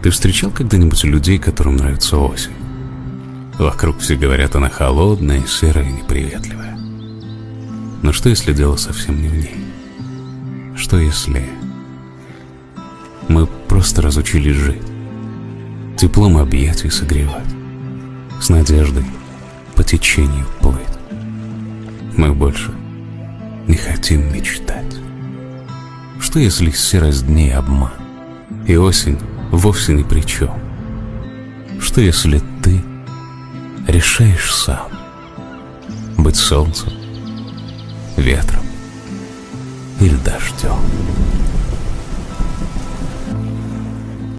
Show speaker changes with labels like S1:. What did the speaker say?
S1: Ты встречал когда-нибудь людей, которым нравится осень? Вокруг все говорят, она холодная, серая и неприветливая. Но что, если дело совсем не в ней? Что, если мы просто разучились жить, теплом объятий согревать, с надеждой по течению плыть? Мы больше не хотим мечтать. Что, если серость дней обман, и осень вовсе ни при чем? Что, если ты решаешь сам быть солнцем, ветром или дождем?